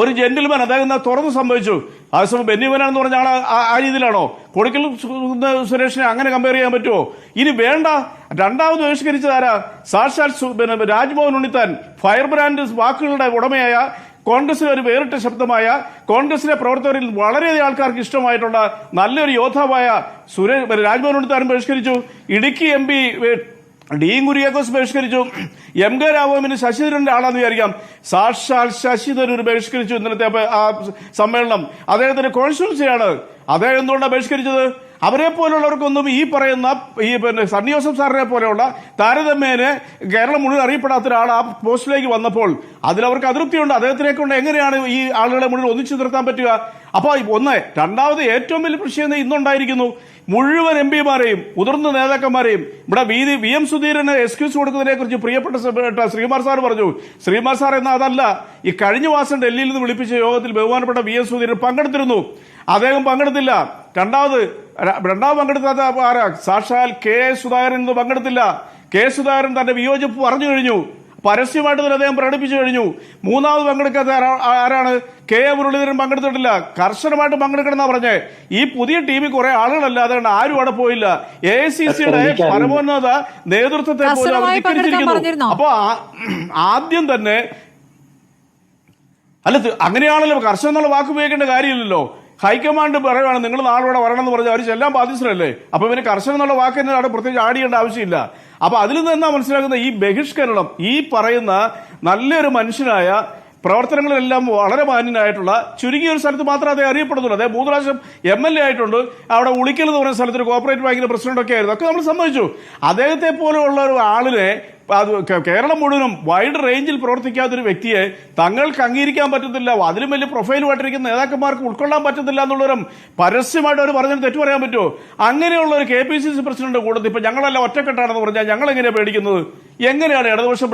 ഒരു ജെന്റിൽമാൻ അദ്ദേഹം തുറന്ന് സംഭവിച്ചു. അതേസമയം ബെന്നിമനാണെന്ന് പറഞ്ഞ ആൾ ആ രീതിയിലാണോ? കൊടിക്കൽ സുരേഷിനെ അങ്ങനെ കമ്പയർ ചെയ്യാൻ പറ്റുമോ? ഇനി വേണ്ട. രണ്ടാമത് ബഹിഷ്കരിച്ചത് ആരാ? സാക്ഷാൽ രാജ്ഭവൻ ഉണ്ണിത്താൻ, ഫയർ ബ്രാൻഡ് വാക്കുകളുടെ ഉടമയായ, കോൺഗ്രസിലെ ഒരു വേറിട്ട ശബ്ദമായ, കോൺഗ്രസിലെ പ്രവർത്തകരിൽ വളരെയധികം ആൾക്കാർക്ക് ഇഷ്ടമായിട്ടുള്ള നല്ലൊരു യോദ്ധാവായ Raj Bhavan Unnithan ബഹിഷ്കരിച്ചു. Idukki MP D Kuriakose ബഹിഷ്കരിച്ചു. MK Raghavan ശശിധരന്റെ ആളാന്ന് വിചാരിക്കാം. സാക്ഷാൽ ശശിധരൂർ ബഹിഷ്കരിച്ചു ഇന്നലത്തെ ആ സമ്മേളനം. അദ്ദേഹത്തിന്റെ കോൺസ്റ്റിറ്റ്യുവൻസിയാണ്. അദ്ദേഹം എന്തുകൊണ്ടാണ് ബഹിഷ്കരിച്ചത്? അവരെ പോലുള്ളവർക്കൊന്നും ഈ പറയുന്ന സണ്ണി ജോസഫ് സാറിനെ പോലെയുള്ള താരതമ്യേന കേരളം മുഴുവൻ അറിയപ്പെടാത്ത ഒരാൾ ആ പോസ്റ്റിലേക്ക് വന്നപ്പോൾ അതിലവർക്ക് അതൃപ്തിയുണ്ട്. അദ്ദേഹത്തിനെ കൊണ്ട് എങ്ങനെയാണ് ഈ ആളുകളെ മുഴുവൻ ഒന്നിച്ചു നിർത്താൻ പറ്റുക? അപ്പൊ ഒന്ന്. രണ്ടാമത് ഏറ്റവും വലിയ പ്രശ്നം ഇന്നുണ്ടായിരിക്കുന്നു. മുഴുവൻ MP മാരെയും മുതിർന്ന നേതാക്കന്മാരെയും ഇവിടെ VM സുധീരന് എക്സ്ക്യൂസ് കൊടുക്കുന്നതിനെ കുറിച്ച് പ്രിയപ്പെട്ട ശ്രീകുമാർ സാർ പറഞ്ഞു. ശ്രീകുമാർ സാർ എന്ന അതല്ല, ഈ കഴിഞ്ഞ മാസം ഡൽഹിയിൽ നിന്ന് വിളിപ്പിച്ച യോഗത്തിൽ ബഹുമാനപ്പെട്ട VM സുധീരൻ പങ്കെടുത്തിരുന്നു. അദ്ദേഹം പങ്കെടുത്തില്ല. രണ്ടാമത് പങ്കെടുത്താത്ത ആരാ? സാക്ഷാൽ K സുധാകരൻ ഇന്ന് പങ്കെടുത്തില്ല. K സുധാകരൻ തന്റെ വിയോജിപ്പ് പറഞ്ഞു കഴിഞ്ഞു, പരസ്യമായിട്ട് തന്നെ അദ്ദേഹം പ്രകടിപ്പിച്ചു കഴിഞ്ഞു. മൂന്നാമത് പങ്കെടുക്കാത്ത ആരാണ്? K മുരളീധരൻ പങ്കെടുത്തിട്ടില്ല. കർശനമായിട്ട് പങ്കെടുക്കണമെന്നാ പറഞ്ഞേ. ഈ പുതിയ ടീമിൽ കുറെ ആളുകളല്ല, അതുകൊണ്ട് ആരും അവിടെ പോയില്ല. AICCയുടെ പരമോന്നത നേതൃത്വത്തെ പോലും അവർ ധിക്കരിച്ചിരിക്കുന്നു. അപ്പൊ ആദ്യം തന്നെ അല്ല, അങ്ങനെയാണല്ലോ കർശനം എന്നുള്ള വാക്ക് ഉപയോഗിക്കേണ്ട കാര്യമില്ലല്ലോ. ഹൈക്കമാൻഡ് പറയുകയാണ് നിങ്ങൾ നാളെ വരണം എന്ന് പറഞ്ഞാൽ അവർ ചെല്ലാൻ ബാധ്യസ്ഥരല്ലേ? അപ്പൊ പിന്നെ കർശനം എന്നുള്ള വാക്ക് തന്നെ അവിടെ പ്രത്യേകിച്ച് ആഡ് ചെയ്യേണ്ട ആവശ്യമില്ല. അപ്പൊ അതിൽ നിന്ന് എന്താ മനസ്സിലാക്കുന്നത്? ഈ ബഹിഷ്കരണം ഈ പറയുന്ന നല്ലൊരു മനുഷ്യനായ, പ്രവർത്തനങ്ങളിലെല്ലാം വളരെ മാന്യനായിട്ടുള്ള ചുരുങ്ങിയ ഒരു സ്ഥലത്ത് മാത്രമേ അദ്ദേഹം അറിയപ്പെടുന്നുള്ളൂ. അദ്ദേഹം 3 പ്രാവശ്യം MLA ആയിട്ടുണ്ട്. അവിടെ ഉളിക്കൽ എന്ന് പറയുന്ന സ്ഥലത്ത് ഒരു കോർപ്പറേറ്റ് ബാങ്കിന്റെ പ്രസിഡന്റൊക്കെ ആയിരുന്നു. ഒക്കെ നമ്മൾ സമ്മതിച്ചു. അദ്ദേഹത്തെ പോലെയുള്ള ഒരു ആളിനെ കേരളം മുഴുവനും വൈഡ് റേഞ്ചിൽ പ്രവർത്തിക്കാത്തൊരു വ്യക്തിയെ തങ്ങൾക്ക് അംഗീകരിക്കാൻ പറ്റത്തില്ല, അതിലും വലിയ പ്രൊഫൈലുമായിട്ടിരിക്കുന്ന നേതാക്കന്മാർക്ക് ഉൾക്കൊള്ളാൻ പറ്റത്തില്ല എന്നുള്ളവരും പരസ്യമായിട്ട് അവർ പറഞ്ഞാൽ തെറ്റു പറയാൻ പറ്റുമോ? അങ്ങനെയുള്ള ഒരു KPCC പ്രസിഡന്റ് കൂടത്തിൽ ഇപ്പൊ ഞങ്ങളെല്ലാം ഒറ്റക്കെട്ടാണെന്ന് പറഞ്ഞാൽ ഞങ്ങൾ എങ്ങനെയാണ് പേടിക്കുന്നത്? എങ്ങനെയാണ് ഇടതുപക്ഷം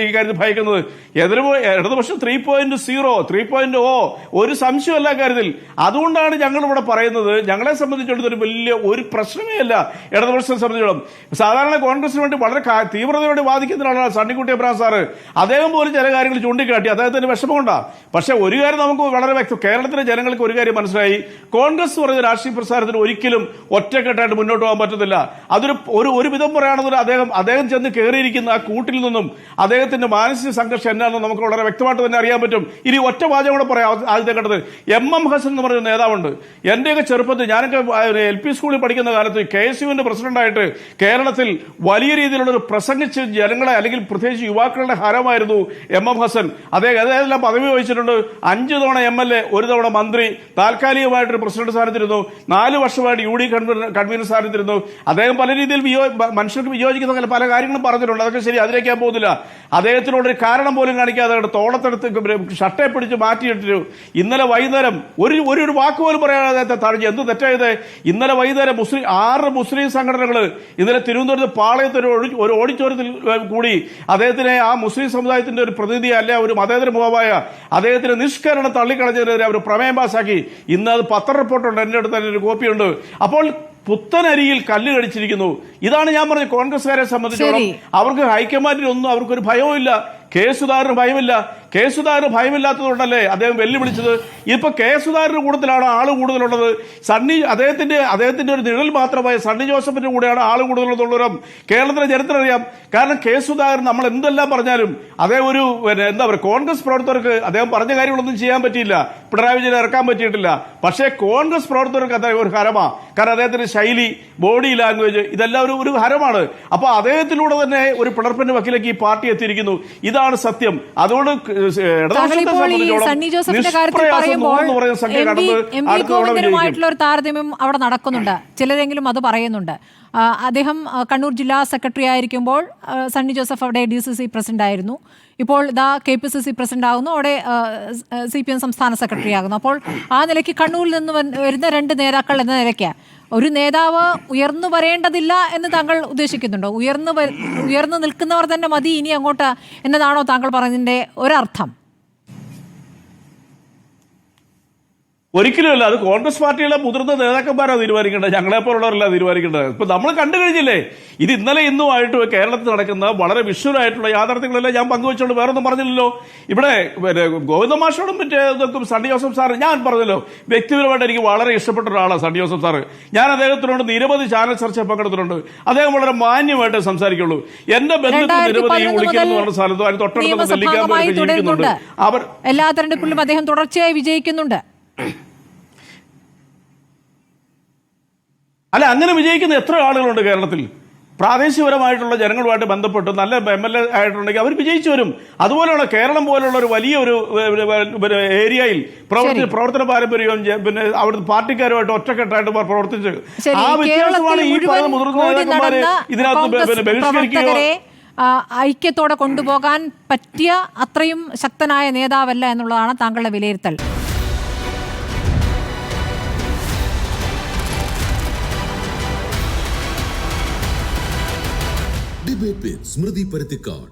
ഈ കാര്യത്തിൽ ഭയക്കുന്നത്? ഇടതുപക്ഷം 3.0 3.0 ഒരു സംശയമല്ല കാര്യത്തിൽ. അതുകൊണ്ടാണ് ഞങ്ങൾ ഇവിടെ പറയുന്നത്, ഞങ്ങളെ സംബന്ധിച്ചിടത്തോളം ഒരു വലിയ ഒരു പ്രശ്നമേ അല്ല ഇടതുപക്ഷത്തെ സംബന്ധിച്ചിടത്തോളം. സാധാരണ കോൺഗ്രസിന് വേണ്ടി വളരെ തീവ്രതയോടെ വാദിക്കുന്ന ആളാണ് സണ്ണിക്കുട്ടി അബ്രഹാം സാറ്. അദ്ദേഹം പോലും ചില കാര്യങ്ങൾ ചൂണ്ടിക്കാട്ടി, അദ്ദേഹത്തിന് വിഷമമുണ്ടാകും. പക്ഷെ ഒരു കാര്യം നമുക്ക് വളരെ വ്യക്തം, കേരളത്തിലെ ജനങ്ങൾക്ക് ഒരു കാര്യം മനസ്സിലായി, കോൺഗ്രസ് പറഞ്ഞ രാഷ്ട്രീയ പ്രസ്ഥാനത്തിന് ഒരിക്കലും ഒറ്റക്കെട്ടായിട്ട് മുന്നോട്ട് പോകാൻ പറ്റത്തില്ല. അതൊരു ഒരു വിധം പറയുകയാണെന്ന് അദ്ദേഹം ചെന്ന് കയറിയിരിക്കുന്ന ആ കൂട്ടിൽ നിന്നും അദ്ദേഹത്തിന്റെ മാനസിക സംഘർഷം എന്നാണെന്ന് നമുക്ക് വളരെ വ്യക്തമായിട്ട് തന്നെ അറിയാൻ പറ്റും. ഇനി ഒറ്റ വാചകം കൂടെ പറയാം. ആദ്യത്തെ ഘട്ടത്തിൽ MM ഹസൻ എന്ന് പറയുന്ന നേതാവുണ്ട്. എന്റെയൊക്കെ ചെറുപ്പത്തിൽ ഞാനൊക്കെ LP സ്കൂളിൽ പഠിക്കുന്ന കാലത്ത് KSUവിന്റെ പ്രസിഡന്റായിട്ട് കേരളത്തിൽ വലിയ രീതിയിലുള്ള ഒരു പ്രസംഗിച്ച് ജനങ്ങളെ അല്ലെങ്കിൽ പ്രത്യേകിച്ച് യുവാക്കളുടെ ഹരമായിരുന്നു MM ഹസൻ. അദ്ദേഹം പദവി വഹിച്ചിട്ടുണ്ട്. 5 തവണ MLA, 1 തവണ മന്ത്രി, താൽക്കാലികമായിട്ടൊരു പ്രസിഡന്റ് സ്ഥാനത്തിരുന്നു. 4 വർഷമായിട്ട് UD കൺവീനർ സ്ഥാനത്തിരുന്നു. അദ്ദേഹം പല രീതിയിൽ മനുഷ്യർക്ക് വിയോജിക്കുന്ന പല കാര്യങ്ങളും പറഞ്ഞിട്ടുണ്ട്. അതൊക്കെ ശരി, അതിലേക്ക് ഞാൻ പോകുന്നില്ല. അദ്ദേഹത്തിനോടൊരു കാരണം പോലും കാണിക്കാതെ തോളത്തെടുത്ത് ഷർട്ടെ പിടിച്ച് മാറ്റിയിട്ടു. ഇന്നലെ വൈകുന്നേരം ഒരു വാക്ക് പോലും പറയാതെ അദ്ദേഹത്തെ തഴഞ്ഞു. എന്ത് തെറ്റായത്? ഇന്നലെ വൈകുന്നേരം 6 മുസ്ലിം സംഘടനകൾ ഇന്നലെ തിരുവനന്തപുരത്ത് പാളയത്ത് ഒരു ഓഡിറ്റോറിയത്തിൽ കൂടി അദ്ദേഹത്തിനെ, ആ മുസ്ലിം സമുദായത്തിന്റെ ഒരു പ്രതിനിധി അല്ല, ഒരു മതേതര മുഖമായ അദ്ദേഹത്തിന് നിഷ്കരണം തള്ളിക്കളഞ്ഞതിനെതിരെ അവർ പ്രമേയം പാസാക്കി. ഇന്ന് അത് പത്ര റിപ്പോർട്ടുണ്ട്, എന്റെ അടുത്ത് തന്നെ ഒരു കോപ്പിയുണ്ട്. അപ്പോൾ പുത്തനരിയിൽ കല്ല് കടിച്ചിരിക്കുന്നു. ഇതാണ് ഞാൻ പറഞ്ഞ കോൺഗ്രസ്സുകാരെ സംബന്ധിച്ചോളം അവർക്ക് ഹൈക്കമാൻഡിലൊന്നും അവർക്കൊരു ഭയവും ഇല്ല. സുധാകരന് ഭയമില്ല. സുധാകരന് ഭയമില്ലാത്തതുകൊണ്ടല്ലേ അദ്ദേഹം വെല്ലുവിളിച്ചത്. ഇപ്പൊ സുധാകരന്റെ കൂട്ടത്തിലാണ് ആള് കൂടുതലുള്ളത്. അദ്ദേഹത്തിന്റെ ഒരു നിഴൽ മാത്രമായ സണ്ണി ജോസഫിന്റെ കൂടെയാണ് ആള് കൂടുതലുള്ളവരും കേരളത്തിലെ ചരിത്രം അറിയാം. കാരണം സുധാകരൻ നമ്മൾ എന്തെല്ലാം പറഞ്ഞാലും അദ്ദേഹം ഒരു എന്താ പറയുക, കോൺഗ്രസ് പ്രവർത്തകർക്ക് അദ്ദേഹം പറഞ്ഞ കാര്യങ്ങളൊന്നും ചെയ്യാൻ പറ്റിയില്ല. പിണറായി വിജയൻ ഇറക്കാൻ പറ്റിയിട്ടില്ല. പക്ഷേ കോൺഗ്രസ് പ്രവർത്തകർക്ക് അദ്ദേഹം ഒരു ഹരമാ. കാരണം അദ്ദേഹത്തിന്റെ ശൈലി, ബോഡി ലാംഗ്വേജ്, ഇതെല്ലാം ഒരു ഹരമാണ്. അപ്പൊ അദ്ദേഹത്തിലൂടെ തന്നെ ഒരു പിളർപ്പിന്റെ വക്കിലേക്ക് ഈ പാർട്ടി എത്തിയിരിക്കുന്നു. ഇതാണ് സത്യം. അതുകൊണ്ട് സണ്ണി ജോസഫിന്റെ കാര്യത്തിൽ പറയുമ്പോൾ ഗോവിന്ദനുമായിട്ടുള്ള ഒരു താരതമ്യം അവിടെ നടക്കുന്നുണ്ട്. ചിലരെങ്കിലും അത് പറയുന്നുണ്ട്. അദ്ദേഹം കണ്ണൂർ ജില്ലാ സെക്രട്ടറി ആയിരിക്കുമ്പോൾ സണ്ണി ജോസഫ് അവിടെ DCC പ്രസിഡന്റ് ആയിരുന്നു. ഇപ്പോൾ ഇതാ KPCC പ്രസിഡന്റ് ആകുന്നു, അവിടെ CPM സംസ്ഥാന സെക്രട്ടറി ആകുന്നു. അപ്പോൾ ആ നിലയ്ക്ക് കണ്ണൂരിൽ നിന്ന് വരുന്ന 2 നേതാക്കൾ എന്ന നിലയ്ക്ക് ഒരു നേതാവ് ഉയർന്നു വരേണ്ടതില്ല എന്ന് താങ്കൾ ഉദ്ദേശിക്കുന്നുണ്ടോ? ഉയർന്നു നിൽക്കുന്നവർ തന്നെ മതി ഇനി അങ്ങോട്ട് എന്നതാണോ താങ്കൾ പറഞ്ഞതിന്റെ ഒരർത്ഥം? ഒരിക്കലുമല്ല. അത് കോൺഗ്രസ് പാർട്ടിയിലെ മുതിർന്ന നേതാക്കന്മാരാണ് തീരുമാനിക്കേണ്ടത്, ഞങ്ങളെപ്പോലുള്ളവരല്ല തീരുമാനിക്കേണ്ടത്. ഇപ്പൊ നമ്മൾ കണ്ടു കഴിഞ്ഞില്ലേ, ഇത് ഇന്നലെ ഇന്നുമായിട്ട് കേരളത്തിൽ നടക്കുന്ന വളരെ വിഷ്വലായിട്ടുള്ള യാഥാർത്ഥ്യങ്ങളെല്ലാം ഞാൻ പങ്കുവെച്ചോണ്ട് വേറൊന്നും പറഞ്ഞില്ലല്ലോ. ഇവിടെ ഗോവിന്ദ മാഷോടും മറ്റേ ഇതൊക്കെ സണ്ണി ജോസഫ് സാർ ഞാൻ പറഞ്ഞല്ലോ, വ്യക്തിപരമായിട്ട് എനിക്ക് വളരെ ഇഷ്ടപ്പെട്ട ഒരാളാണ് സണ്ണി ജോസഫ് സാറ്. ഞാൻ അദ്ദേഹത്തിനോട് നിരവധി ചാനൽ ചർച്ച പങ്കെടുത്തിട്ടുണ്ട്. അദ്ദേഹം വളരെ മാന്യമായിട്ട് സംസാരിക്കുള്ളൂ. എന്റെ ബന്ധത്തിൽ നിരവധി ഉളിക്കുന്നു പറഞ്ഞ സ്ഥലത്തും അതിന് തൊട്ടടുത്ത് നെല്ലിക്കാമ്പൊക്കെ ജീവിക്കുന്നുണ്ട്. അവർ എല്ലാ തെരഞ്ഞെടുപ്പിലും അദ്ദേഹം തുടർച്ചയായി വിജയിക്കുന്നുണ്ട്. അല്ല, അങ്ങനെ വിജയിക്കുന്ന എത്ര ആളുകളുണ്ട് കേരളത്തിൽ? പ്രാദേശികപരമായിട്ടുള്ള ജനങ്ങളുമായിട്ട് ബന്ധപ്പെട്ട് നല്ല MLA ആയിട്ടുണ്ടെങ്കിൽ അവർ വിജയിച്ചു വരും. അതുപോലെയുള്ള കേരളം പോലുള്ള ഒരു വലിയൊരു ഏരിയയിൽ പ്രവർത്തന പാരമ്പര്യവും പിന്നെ അവിടുത്തെ പാർട്ടിക്കാരുമായിട്ട് ഒറ്റക്കെട്ടായിട്ട് പ്രവർത്തിച്ച് ആ വ്യത്യാസമാണ് ഈ പറയുന്ന മുതിർന്ന നേതാക്കന്മാരെ ഇതിനകത്ത് ബഹിഷ്കരിക്കുകയോ ഐക്യത്തോടെ കൊണ്ടുപോകാൻ പറ്റിയ അത്രയും ശക്തനായ നേതാവല്ല എന്നുള്ളതാണ് താങ്കളുടെ വിലയിരുത്തൽ. ഡിബേറ്റ് വിത്ത് സ്മൃതി പരുത്തിക്കാട്.